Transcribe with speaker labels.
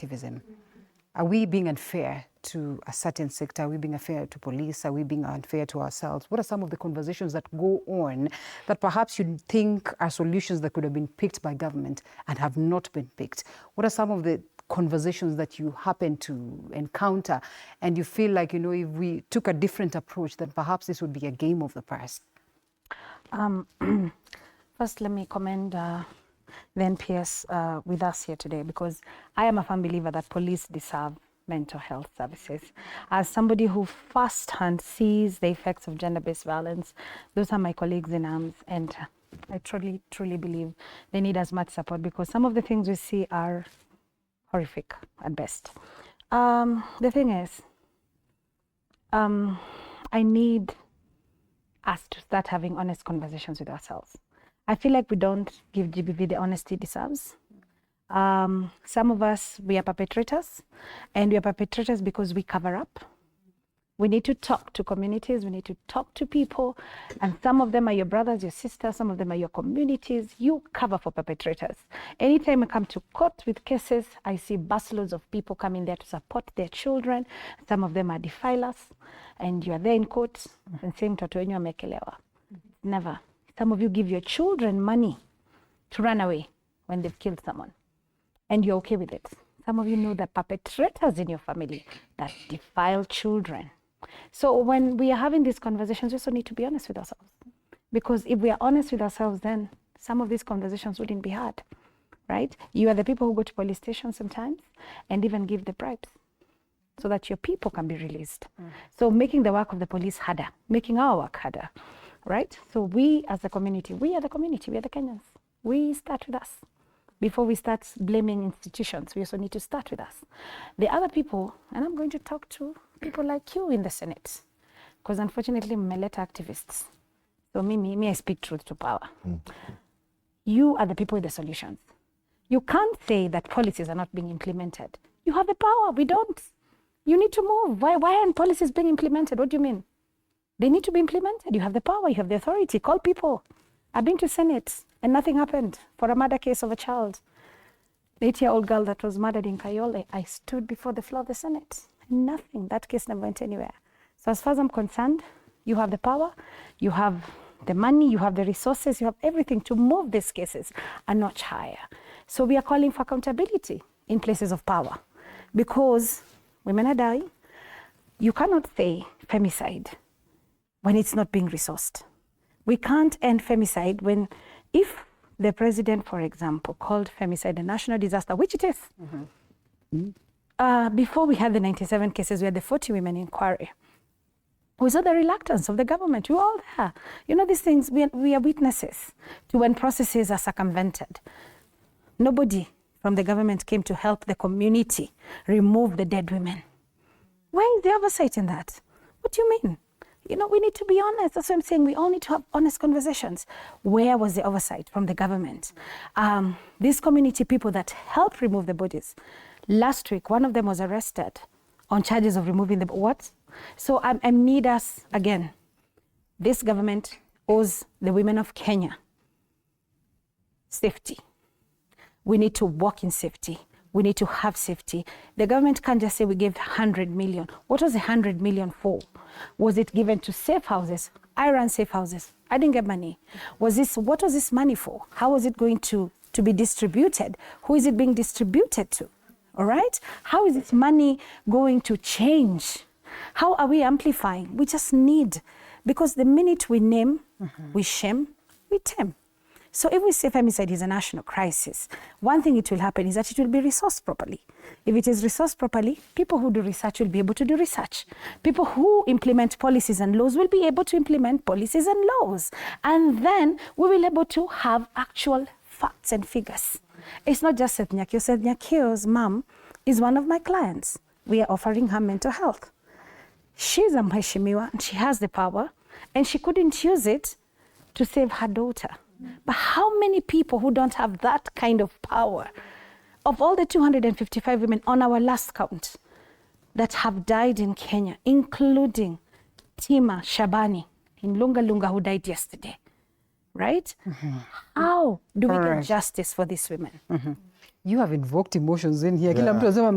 Speaker 1: activism? Are we being unfair to a certain sector? Are we being unfair to police? Are we being unfair to ourselves? What are some of the conversations that go on that perhaps you think are solutions that could have been picked by government and have not been picked? What are some of the conversations that you happen to encounter and you feel like, if we took a different approach, then perhaps this would be a game of the past?
Speaker 2: First, let me commend the NPS with us here today, because I am a firm believer that police deserve mental health services. As somebody who firsthand sees the effects of gender-based violence, those are my colleagues in arms, and I truly, truly believe they need as much support, because some of the things we see are horrific at best. The thing is, I need us to start having honest conversations with ourselves. I feel like we don't give GBV the honesty it deserves. Some of us, we are perpetrators, and we are perpetrators because we cover up. We need to talk to communities, we need to talk to people, and some of them are your brothers, your sisters, some of them are your communities. You cover for perpetrators. Anytime I come to court with cases, I see busloads of people coming there to support their children. Some of them are defilers, and you are there in court and saying, "Mtoto wenyu amekelewa." Never. Some of you give your children money to run away when they've killed someone, and you're okay with it. Some of you know the perpetrators in your family that defile children. So when we are having these conversations, we also need to be honest with ourselves. Because if we are honest with ourselves, then some of these conversations wouldn't be hard, right? You are the people who go to police stations sometimes and even give the bribes so that your people can be released. So making the work of the police harder, making our work harder, right? So we as a community, we are the community, we are the Kenyans. We start with us. Before we start blaming institutions, we also need to start with us. The other people, and I'm going to talk to people like you in the Senate, because unfortunately, meleta activists. So me, I speak truth to power. You are the people with the solutions. You can't say that policies are not being implemented. You have the power, we don't. You need to move. Why aren't policies being implemented? What do you mean? They need to be implemented. You have the power, you have the authority. Call people. I've been to Senate and nothing happened for a murder case of a child. The 8-year-old girl that was murdered in Kayole, I stood before the floor of the Senate. Nothing. That case never went anywhere. So as far as I'm concerned, you have the power, you have the money, you have the resources, you have everything to move these cases a notch higher. So we are calling for accountability in places of power, because women are dying. You cannot say femicide when it's not being resourced. We can't end femicide when, if the president, for example, called femicide a national disaster, which it is. Before we had the 97 cases, we had the 40 women inquiry. We saw the reluctance of the government. We were all there. You know, these things, we are witnesses to when processes are circumvented. Nobody from the government came to help the community remove the dead women. Where is the oversight in that? What do you mean? You know, we need to be honest. That's what I'm saying. We all need to have honest conversations. Where was the oversight from the government? These community people that helped remove the bodies. Last week, one of them was arrested on charges of removing the what? So I need us, again, this government owes the women of Kenya safety. We need to walk in safety. We need to have safety. The government can't just say we gave 100 million. What was the 100 million for? Was it given to safe houses? I ran safe houses. I didn't get money. What was this money for? How was it going to be distributed? Who is it being distributed to? All right? How is this money going to change? How are we amplifying? We just need, because the minute we name, we shame, we tame. So if we say femicide is a national crisis, one thing it will happen is that it will be resourced properly. If it is resourced properly, people who do research will be able to do research. People who implement policies and laws will be able to implement policies and laws. And then we will be able to have actual facts and figures. It's not just Seth Nyakio. Seth Nyakio's mom is one of my clients. We are offering her mental health. She's a mheshimiwa and she has the power, and she couldn't use it to save her daughter. But how many people who don't have that kind of power, of all the 255 women on our last count that have died in Kenya, including Tima Shabani in Lunga Lunga, who died yesterday, right? How do we get justice for these women?
Speaker 1: You have invoked emotions in here. Kila
Speaker 3: Yeah.
Speaker 1: mtu anasema